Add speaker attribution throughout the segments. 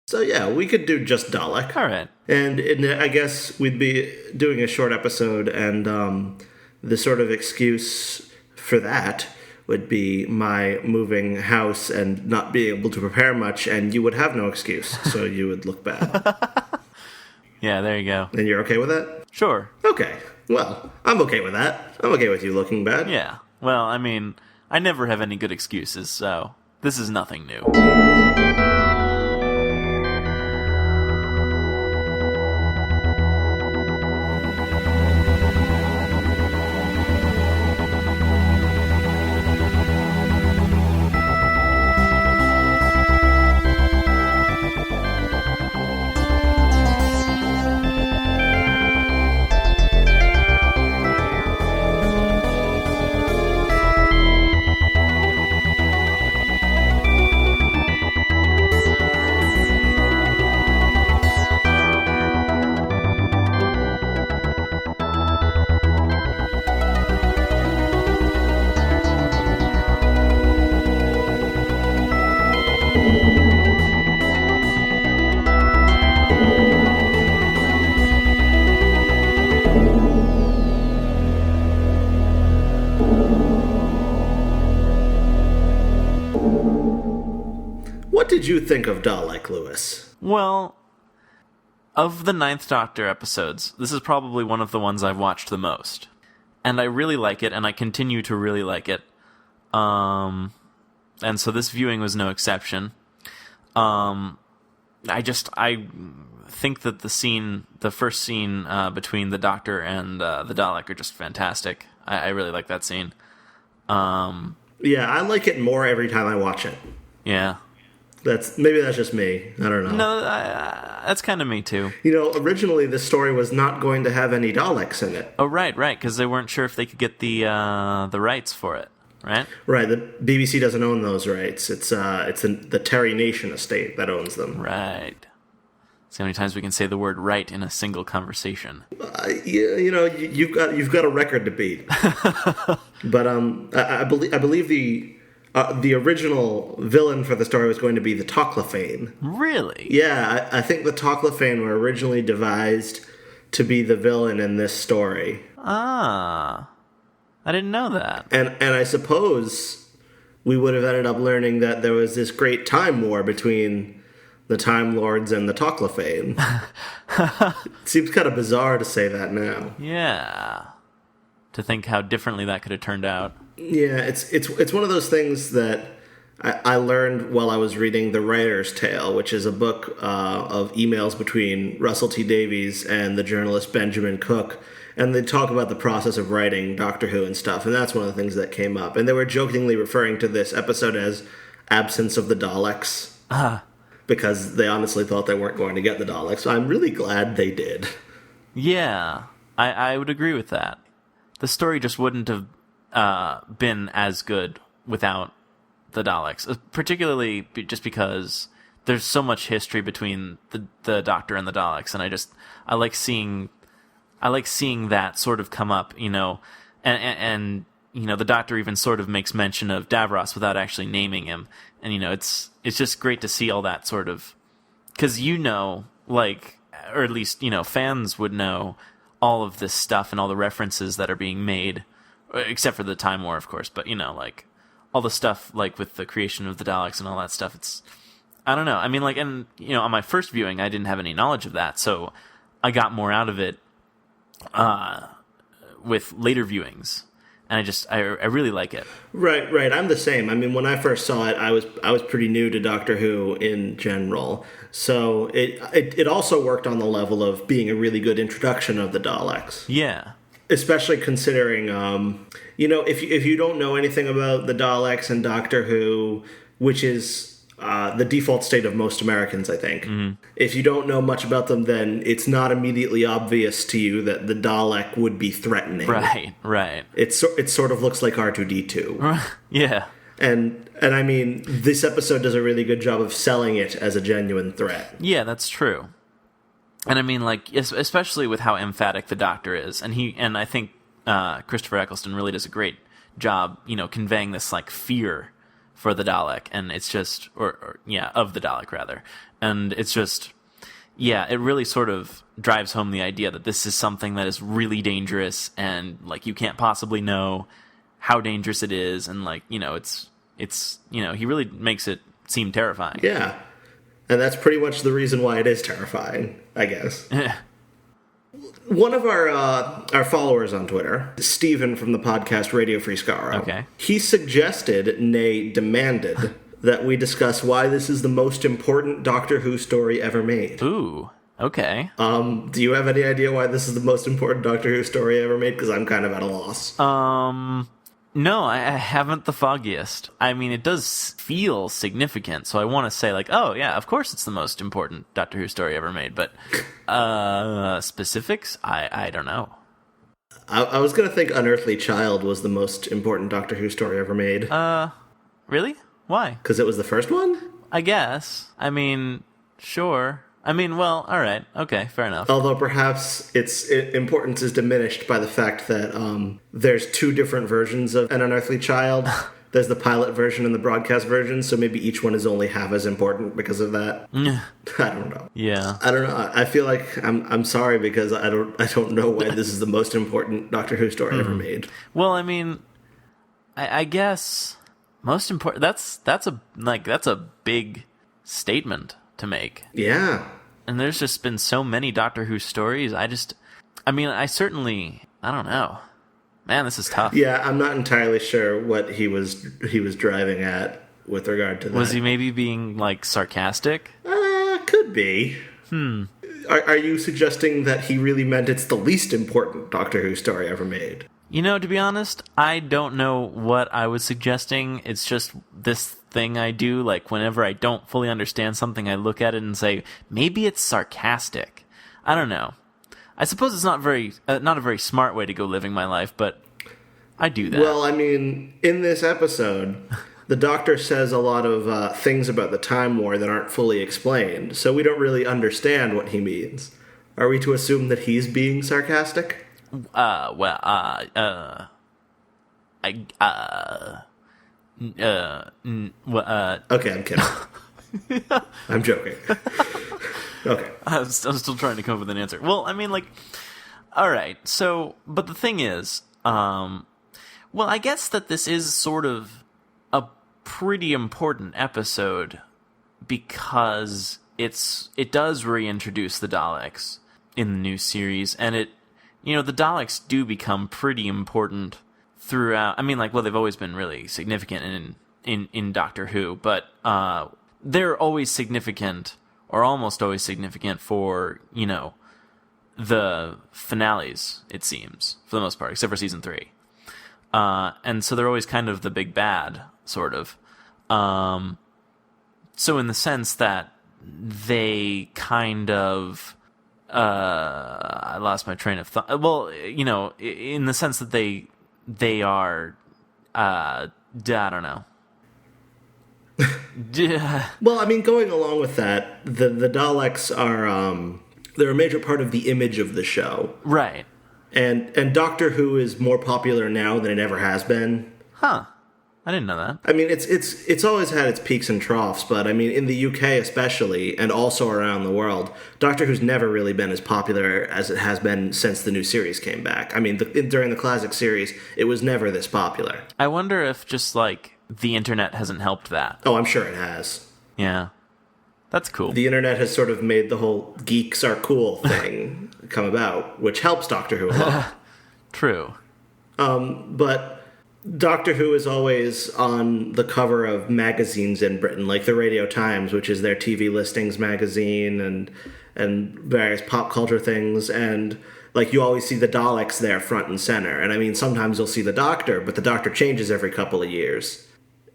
Speaker 1: So yeah, we could do just Dalek.
Speaker 2: All right.
Speaker 1: And I guess we'd be doing a short episode, and the sort of excuse for that would be my moving house and not being able to prepare much, and you would have no excuse, so you would look bad.
Speaker 2: Yeah, there you go.
Speaker 1: And you're okay with that?
Speaker 2: Sure.
Speaker 1: Okay. Well, I'm okay with that. I'm okay with you looking bad.
Speaker 2: Yeah. Well, I mean, I never have any good excuses, so this is nothing new.
Speaker 1: What did you think of Dalek, Lewis?
Speaker 2: Well, of the Ninth Doctor episodes, this is probably one of the ones I've watched the most. And I really like it, and I continue to really like it. And so this viewing was no exception. I think that the first scene between the Doctor and the Dalek are just fantastic. I really like that scene.
Speaker 1: Yeah, I like it more every time I watch it.
Speaker 2: Yeah.
Speaker 1: Maybe that's just me. I don't know.
Speaker 2: No, that's kind of me too.
Speaker 1: You know, originally this story was not going to have any Daleks in it.
Speaker 2: Oh, right, because they weren't sure if they could get the rights for it, right?
Speaker 1: Right, the BBC doesn't own those rights. It's the Terry Nation estate that owns them.
Speaker 2: Right. See how many times we can say the word "right" in a single conversation.
Speaker 1: You know, you've got a record to beat. But I believe the original villain for the story was going to be the Toclafane.
Speaker 2: Really?
Speaker 1: Yeah, I think the Toclafane were originally devised to be the villain in this story.
Speaker 2: Ah, I didn't know that.
Speaker 1: And I suppose we would have ended up learning that there was this great time war between the Time Lords and the Toclafane. It seems kind of bizarre to say that now.
Speaker 2: Yeah. To think how differently that could have turned out.
Speaker 1: Yeah, it's one of those things that I learned while I was reading The Writer's Tale, which is a book of emails between Russell T Davies and the journalist Benjamin Cook, and they talk about the process of writing Doctor Who and stuff, and that's one of the things that came up. And they were jokingly referring to this episode as Absence of the Daleks, because they honestly thought they weren't going to get the Daleks. So I'm really glad they did.
Speaker 2: Yeah, I would agree with that. The story just wouldn't have been as good without the Daleks, particularly just because there's so much history between the Doctor and the Daleks, and I like seeing that sort of come up, you know, and you know, the Doctor even sort of makes mention of Davros without actually naming him, and you know, it's just great to see all that sort of, because you know, like, or at least, you know, fans would know all of this stuff and all the references that are being made, except for the Time War, of course, but, you know, like, all the stuff, like, with the creation of the Daleks and all that stuff, it's, I don't know, I mean, like, and, you know, on my first viewing, I didn't have any knowledge of that, so I got more out of it, with later viewings, and I really like it.
Speaker 1: Right, I'm the same. I mean, when I first saw it, I was pretty new to Doctor Who in general, so it also worked on the level of being a really good introduction of the Daleks.
Speaker 2: Yeah.
Speaker 1: Especially considering, you know, if you don't know anything about the Daleks and Doctor Who, which is the default state of most Americans, I think. Mm-hmm. If you don't know much about them, then it's not immediately obvious to you that the Dalek would be threatening.
Speaker 2: Right.
Speaker 1: It sort of looks like R2-D2.
Speaker 2: Yeah.
Speaker 1: And I mean, this episode does a really good job of selling it as a genuine threat.
Speaker 2: Yeah, that's true. And I mean, like, especially with how emphatic the Doctor is, and I think Christopher Eccleston really does a great job, you know, conveying this, like, fear for the Dalek, and it's just, or of the Dalek rather, and it's just, it really sort of drives home the idea that this is something that is really dangerous, and like you can't possibly know how dangerous it is, and like it's he really makes it seem terrifying.
Speaker 1: Yeah, and that's pretty much the reason why it is terrifying, I guess. One of our followers on Twitter, Steven from the podcast Radio Free Skaro,
Speaker 2: okay,
Speaker 1: he suggested, nay, demanded, that we discuss why this is the most important Doctor Who story ever made.
Speaker 2: Ooh, okay.
Speaker 1: Do you have any idea why this is the most important Doctor Who story ever made? Because I'm kind of at a loss.
Speaker 2: No, I haven't the foggiest. I mean, it does feel significant, so I want to say, like, oh, yeah, of course it's the most important Doctor Who story ever made, but specifics? I don't know.
Speaker 1: I was going to think Unearthly Child was the most important Doctor Who story ever made.
Speaker 2: Really? Why?
Speaker 1: Because it was the first one?
Speaker 2: I guess. I mean, sure. I mean, well, all right. Okay, fair enough.
Speaker 1: Although perhaps its importance is diminished by the fact that there's two different versions of An Unearthly Child. There's the pilot version and the broadcast version, so maybe each one is only half as important because of that. I don't know.
Speaker 2: Yeah.
Speaker 1: I don't know. I feel like I'm sorry because I don't know why this is the most important Doctor Who story ever made.
Speaker 2: Well, I mean, I guess most important. That's a big statement to make.
Speaker 1: Yeah.
Speaker 2: And there's just been so many Doctor Who stories. I don't know. Man, this is tough.
Speaker 1: Yeah, I'm not entirely sure what he was driving at with regard to that.
Speaker 2: Was he maybe being, like, sarcastic?
Speaker 1: Could be. Are you suggesting that he really meant it's the least important Doctor Who story ever made?
Speaker 2: You know, to be honest, I don't know what I was suggesting. It's just this thing I do. Like, whenever I don't fully understand something, I look at it and say, maybe it's sarcastic. I don't know. I suppose it's not a very smart way to go living my life, but I do that.
Speaker 1: Well, I mean, in this episode, the Doctor says a lot of things about the Time War that aren't fully explained, so we don't really understand what he means. Are we to assume that he's being sarcastic?
Speaker 2: Okay,
Speaker 1: I'm kidding. I'm joking. Okay.
Speaker 2: I'm still trying to come up with an answer. Well, I mean, like, all right. So, but the thing is, well, I guess that this is sort of a pretty important episode because it does reintroduce the Daleks in the new series, and the Daleks do become pretty important throughout. I mean, like, well, they've always been really significant in Doctor Who, but they're always significant, or almost always significant for, the finales, it seems, for the most part, except for season 3. And so they're always kind of the big bad, sort of. So in the sense that they kind of... I lost my train of thought. Well, in the sense that they are... I don't know.
Speaker 1: Well, I mean, going along with that, the Daleks are they're a major part of the image of the show,
Speaker 2: right?
Speaker 1: And Doctor Who is more popular now than it ever has been.
Speaker 2: Huh? I didn't know that.
Speaker 1: I mean, it's always had its peaks and troughs, but I mean, in the UK especially, and also around the world, Doctor Who's never really been as popular as it has been since the new series came back. I mean, during the classic series, it was never this popular.
Speaker 2: I wonder if just like the internet hasn't helped that.
Speaker 1: Oh, I'm sure it has.
Speaker 2: Yeah. That's cool.
Speaker 1: The internet has sort of made the whole geeks are cool thing come about, which helps Doctor Who a lot.
Speaker 2: True.
Speaker 1: But Doctor Who is always on the cover of magazines in Britain, like the Radio Times, which is their TV listings magazine, and various pop culture things, and like you always see the Daleks there front and center. And I mean, sometimes you'll see the Doctor, but the Doctor changes every couple of years.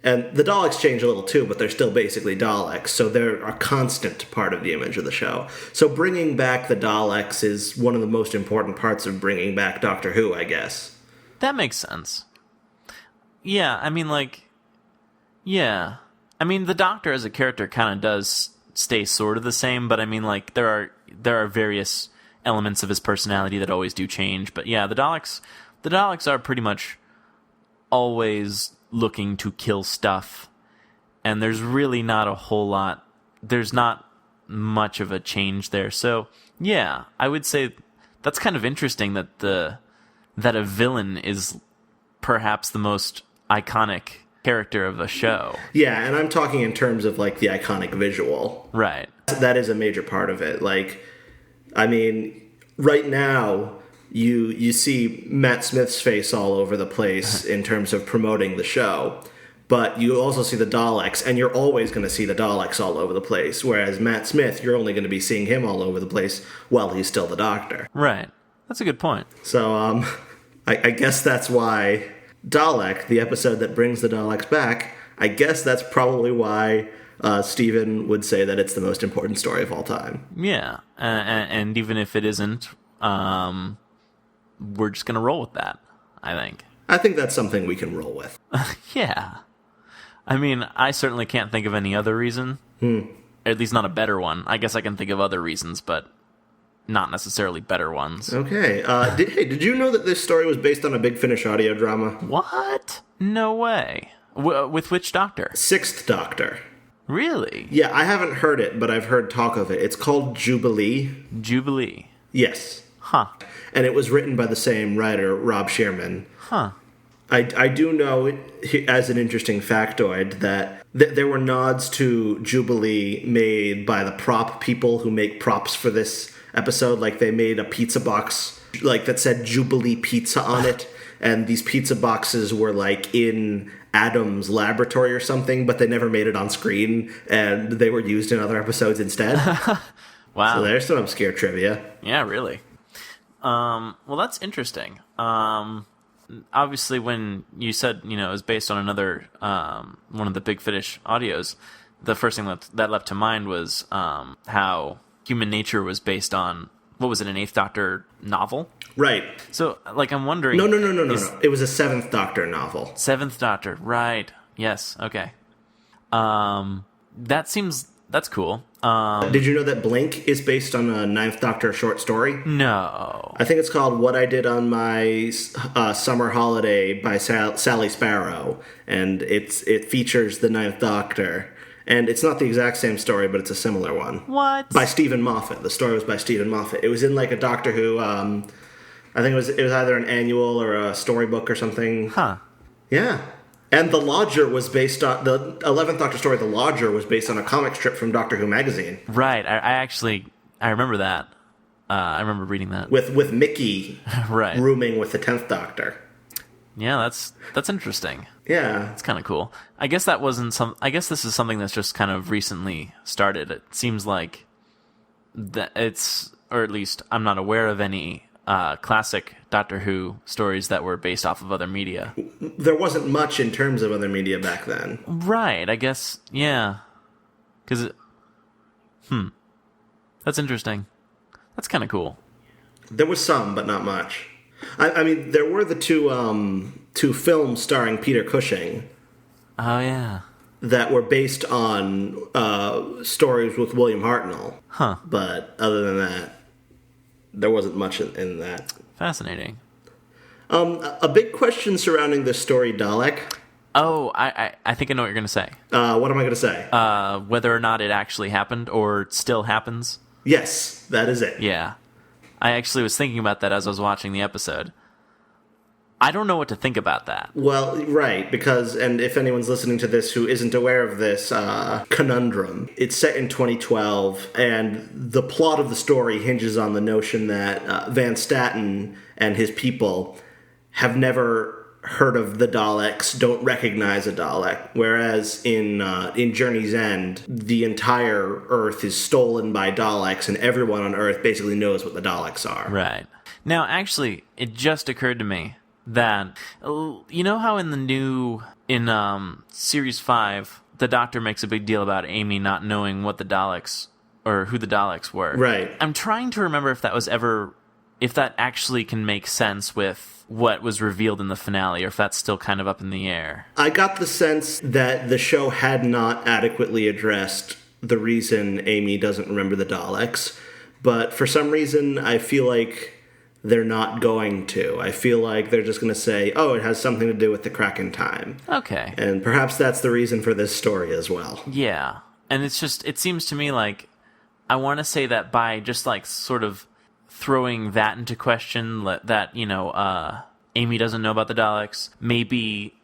Speaker 1: And the Daleks change a little too, but they're still basically Daleks, so they're a constant part of the image of the show. So bringing back the Daleks is one of the most important parts of bringing back Doctor Who, I guess.
Speaker 2: That makes sense. Yeah, I mean, like... Yeah. I mean, the Doctor as a character kind of does stay sort of the same, but I mean, like, there are various elements of his personality that always do change. But yeah, the Daleks are pretty much always looking to kill stuff and there's really not a whole lot. There's not much of a change there. So yeah, I would say that's kind of interesting that that a villain is perhaps the most iconic character of a show.
Speaker 1: Yeah, and I'm talking in terms of like the iconic visual.
Speaker 2: Right.
Speaker 1: That is a major part of it. Like, I mean, right now you see Matt Smith's face all over the place in terms of promoting the show. But you also see the Daleks, and you're always going to see the Daleks all over the place. Whereas Matt Smith, you're only going to be seeing him all over the place while he's still the Doctor.
Speaker 2: Right. That's a good point.
Speaker 1: So, I guess that's why Dalek, the episode that brings the Daleks back, I guess that's probably why Steven would say that it's the most important story of all time.
Speaker 2: Yeah. And even if it isn't, we're just going to roll with that, I think.
Speaker 1: I think that's something we can roll with.
Speaker 2: Yeah. I mean, I certainly can't think of any other reason. At least not a better one. I guess I can think of other reasons, but not necessarily better ones.
Speaker 1: Okay. Did you know that this story was based on a Big Finish audio drama?
Speaker 2: What? No way. With which Doctor?
Speaker 1: Sixth Doctor.
Speaker 2: Really?
Speaker 1: Yeah, I haven't heard it, but I've heard talk of it. It's called Jubilee.
Speaker 2: Jubilee.
Speaker 1: Yes.
Speaker 2: Huh.
Speaker 1: And it was written by the same writer, Rob Shearman.
Speaker 2: Huh.
Speaker 1: I do know, as an interesting factoid, that there were nods to Jubilee made by the prop people who make props for this episode. Like, they made a pizza box like that said Jubilee Pizza on it, and these pizza boxes were like in Adam's laboratory or something, but they never made it on screen, and they were used in other episodes instead.
Speaker 2: Wow.
Speaker 1: So there's some obscure trivia.
Speaker 2: Yeah, really. Well, that's interesting. Obviously, when you said, it was based on another, one of the Big Finish audios, the first thing that leapt to mind was how Human Nature was based on, what was it, an Eighth Doctor novel?
Speaker 1: Right.
Speaker 2: So, like, I'm wondering...
Speaker 1: No. It was a Seventh Doctor novel.
Speaker 2: Seventh Doctor, right. Yes, okay. That's cool.
Speaker 1: Did you know that Blink is based on a Ninth Doctor short story?
Speaker 2: No.
Speaker 1: I think it's called What I Did on My Summer Holiday by Sally Sparrow, and it features the Ninth Doctor. And it's not the exact same story, but it's a similar one.
Speaker 2: What?
Speaker 1: By Stephen Moffat. The story was by Stephen Moffat. It was in like a Doctor Who, I think it was either an annual or a storybook or something.
Speaker 2: Huh.
Speaker 1: Yeah. And The Lodger was based on... The 11th Doctor story, The Lodger, was based on a comic strip from Doctor Who magazine.
Speaker 2: Right. I remember that. I remember reading that.
Speaker 1: With Mickey
Speaker 2: right.
Speaker 1: rooming with the 10th Doctor.
Speaker 2: Yeah, that's interesting.
Speaker 1: Yeah.
Speaker 2: It's kind of cool. I guess that wasn't some... I guess this is something that's just kind of recently started. It seems like that it's... Or at least I'm not aware of any... classic Doctor Who stories that were based off of other media.
Speaker 1: There wasn't much in terms of other media back then.
Speaker 2: Right, I guess, yeah. Because, that's interesting. That's kind of cool.
Speaker 1: There was some, but not much. I mean, there were the two films starring Peter Cushing.
Speaker 2: Oh, yeah.
Speaker 1: That were based on stories with William Hartnell.
Speaker 2: Huh.
Speaker 1: But other than that, there wasn't much in that.
Speaker 2: Fascinating.
Speaker 1: A big question surrounding this story, Dalek.
Speaker 2: Oh, I think I know what you're going to say.
Speaker 1: What am I going to say?
Speaker 2: Whether or not it actually happened or still happens.
Speaker 1: Yes, that is it.
Speaker 2: Yeah. I actually was thinking about that as I was watching the episode. I don't know what to think about that.
Speaker 1: Well, right, because, and if anyone's listening to this who isn't aware of this conundrum, it's set in 2012, and the plot of the story hinges on the notion that Van Staten and his people have never heard of the Daleks, don't recognize a Dalek, whereas in Journey's End, the entire Earth is stolen by Daleks, and everyone on Earth basically knows what the Daleks are.
Speaker 2: Right. Now, actually, it just occurred to me that, you know how in Series 5, the Doctor makes a big deal about Amy not knowing what the Daleks, or who the Daleks were.
Speaker 1: Right.
Speaker 2: I'm trying to remember if that actually can make sense with what was revealed in the finale, or if that's still kind of up in the air.
Speaker 1: I got the sense that the show had not adequately addressed the reason Amy doesn't remember the Daleks, but for some reason I feel like they're not going to. I feel like they're just going to say, oh, it has something to do with the crack in time.
Speaker 2: Okay.
Speaker 1: And perhaps that's the reason for this story as well.
Speaker 2: Yeah. And it seems to me like I want to say that by just like sort of throwing that into question, that, Amy doesn't know about the Daleks, maybe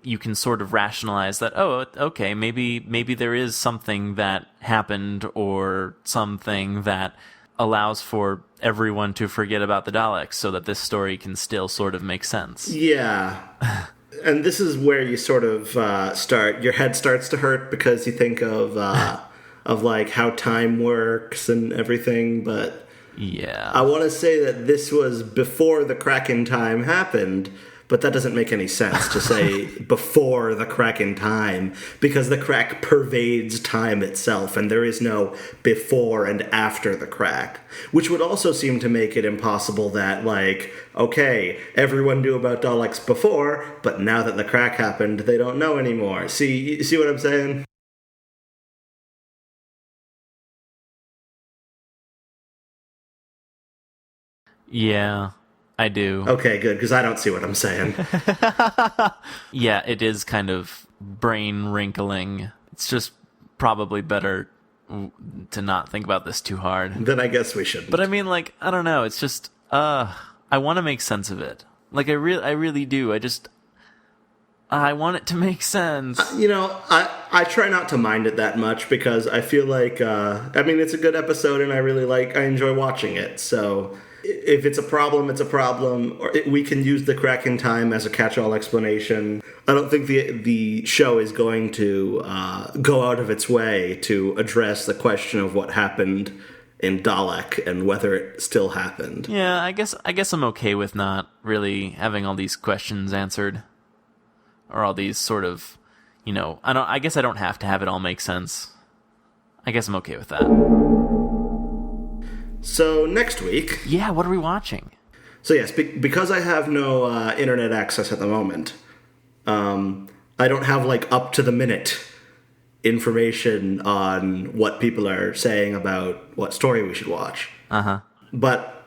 Speaker 2: you can sort of rationalize that, oh, okay, maybe there is something that happened or something that allows for everyone to forget about the Daleks so that this story can still sort of make sense.
Speaker 1: Yeah. And this is where you sort of your head starts to hurt because you think of like how time works and everything, but
Speaker 2: yeah.
Speaker 1: I want to say that this was before the crack in time happened, but that doesn't make any sense to say before the crack in time, because the crack pervades time itself, and there is no before and after the crack, which would also seem to make it impossible that, like, okay, everyone knew about Daleks before, but now that the crack happened, they don't know anymore. See what I'm saying?
Speaker 2: Yeah, I do.
Speaker 1: Okay, good, because I don't see what I'm saying.
Speaker 2: Yeah, it is kind of brain wrinkling. It's just probably better to not think about this too hard.
Speaker 1: Then I guess we shouldn't.
Speaker 2: But I mean, like, I don't know. It's just, I want to make sense of it. Like, I really do. I want it to make sense.
Speaker 1: I try not to mind it that much because I feel like, it's a good episode and I enjoy watching it. So if it's a problem, it's a problem. Or we can use the crack in time as a catch-all explanation. I don't think the show is going to go out of its way to address the question of what happened in Dalek and whether it still happened.
Speaker 2: Yeah, I guess I'm okay with not really having all these questions answered. Or all these sort of, I guess I don't have to have it all make sense. I guess I'm okay with that.
Speaker 1: So next week...
Speaker 2: Yeah, what are we watching?
Speaker 1: So yes, because I have no internet access at the moment, I don't have, like, up-to-the-minute information on what people are saying about what story we should watch.
Speaker 2: Uh-huh.
Speaker 1: But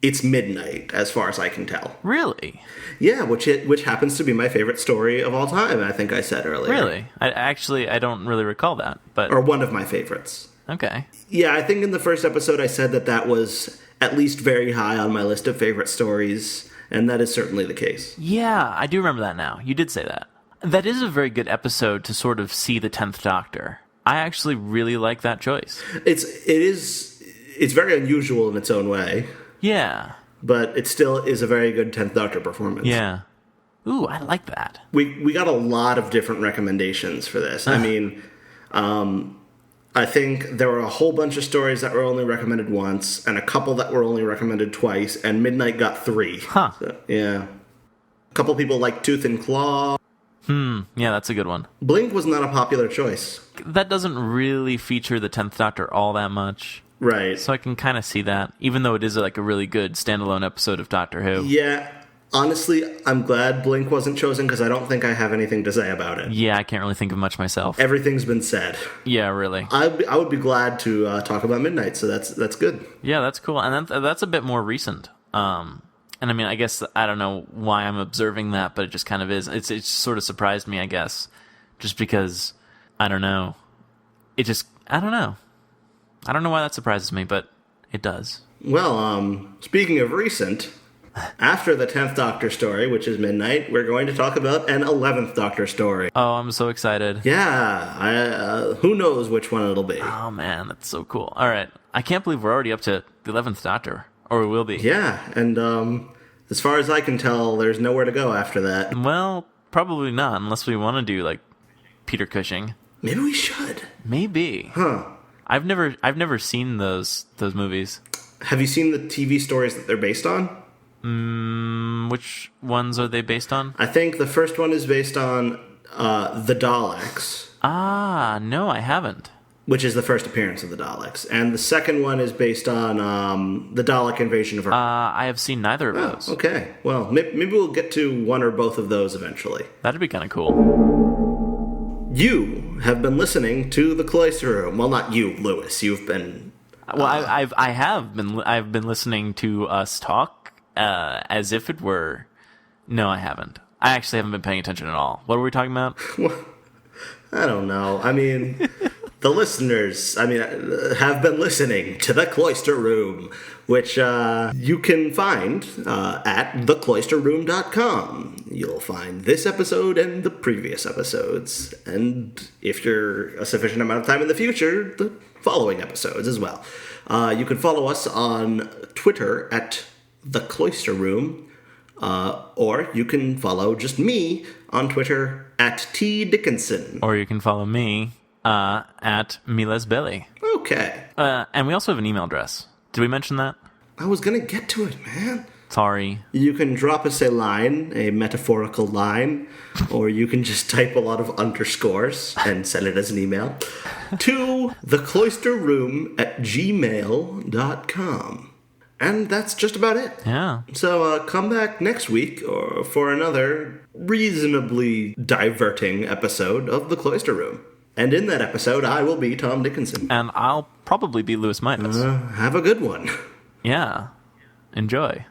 Speaker 1: it's midnight, as far as I can tell.
Speaker 2: Really?
Speaker 1: Yeah, which happens to be my favorite story of all time, I think I said earlier.
Speaker 2: Really? I don't really recall that, but...
Speaker 1: Or one of my favorites.
Speaker 2: Okay.
Speaker 1: Yeah, I think in the first episode I said that was at least very high on my list of favorite stories, and that is certainly the case.
Speaker 2: Yeah, I do remember that now. You did say that. That is a very good episode to sort of see the 10th Doctor. I actually really like that choice.
Speaker 1: It's very unusual in its own way.
Speaker 2: Yeah.
Speaker 1: But it still is a very good 10th Doctor performance.
Speaker 2: Yeah. Ooh, I like that.
Speaker 1: We got a lot of different recommendations for this. I mean, I think there were a whole bunch of stories that were only recommended once, and a couple that were only recommended twice, and Midnight got 3.
Speaker 2: Huh.
Speaker 1: So, yeah. A couple people like Tooth and Claw.
Speaker 2: Yeah, that's a good one.
Speaker 1: Blink was not a popular choice.
Speaker 2: That doesn't really feature the 10th Doctor all that much.
Speaker 1: Right.
Speaker 2: So I can kind of see that, even though it is like a really good standalone episode of Doctor Who.
Speaker 1: Yeah. Honestly, I'm glad Blink wasn't chosen because I don't think I have anything to say about it.
Speaker 2: Yeah, I can't really think of much myself.
Speaker 1: Everything's been said.
Speaker 2: Yeah, really.
Speaker 1: I would be glad to talk about Midnight, so that's good.
Speaker 2: Yeah, that's cool. And that's a bit more recent. And I mean, I guess I don't know why I'm observing that, but it just kind of is. It sort of surprised me, I guess. Just because, I don't know. I don't know. I don't know why that surprises me, but it does.
Speaker 1: Well, speaking of recent, after the 10th Doctor story, which is Midnight, we're going to talk about an 11th Doctor story.
Speaker 2: Oh, I'm so excited.
Speaker 1: Yeah, who knows which one it'll be.
Speaker 2: Oh, man, that's so cool. All right. I can't believe we're already up to the 11th Doctor. Or we will be.
Speaker 1: Yeah, and as far as I can tell, there's nowhere to go after that.
Speaker 2: Well, probably not, unless we want to do, like, Peter Cushing.
Speaker 1: Maybe we should.
Speaker 2: Maybe.
Speaker 1: Huh.
Speaker 2: I've never seen those movies.
Speaker 1: Have you seen the TV stories that they're based on?
Speaker 2: Which ones are they based on?
Speaker 1: I think the first one is based on the Daleks.
Speaker 2: Ah, no, I haven't.
Speaker 1: Which is the first appearance of the Daleks. And the second one is based on the Dalek invasion of Earth.
Speaker 2: I have seen neither of those.
Speaker 1: Okay. Well, maybe we'll get to one or both of those eventually.
Speaker 2: That'd be kind of cool.
Speaker 1: You have been listening to The Cloister Room. Well, not you, Lewis. You've been
Speaker 2: Well, I've been listening to us talk as if it were. No, I haven't. I actually haven't been paying attention at all. What were we talking about?
Speaker 1: I don't know. I mean, the listeners, have been listening to The Cloister Room, which you can find at thecloisterroom.com. You'll find this episode and the previous episodes, and if you're a sufficient amount of time in the future, the following episodes as well. You can follow us on Twitter at The Cloister Room, or you can follow just me on Twitter at T. Dickinson.
Speaker 2: Or you can follow me at Miles Belly.
Speaker 1: Okay.
Speaker 2: And we also have an email address. Did we mention that?
Speaker 1: I was going to get to it, man.
Speaker 2: Sorry.
Speaker 1: You can drop us a line, a metaphorical line, or you can just type a lot of underscores and send it as an email to thecloisterroom@gmail.com. And that's just about it.
Speaker 2: Yeah.
Speaker 1: So come back next week for another reasonably diverting episode of The Cloister Room. And in that episode, I will be Tom Dickinson.
Speaker 2: And I'll probably be Louis Midas.
Speaker 1: Have a good one.
Speaker 2: Yeah. Enjoy.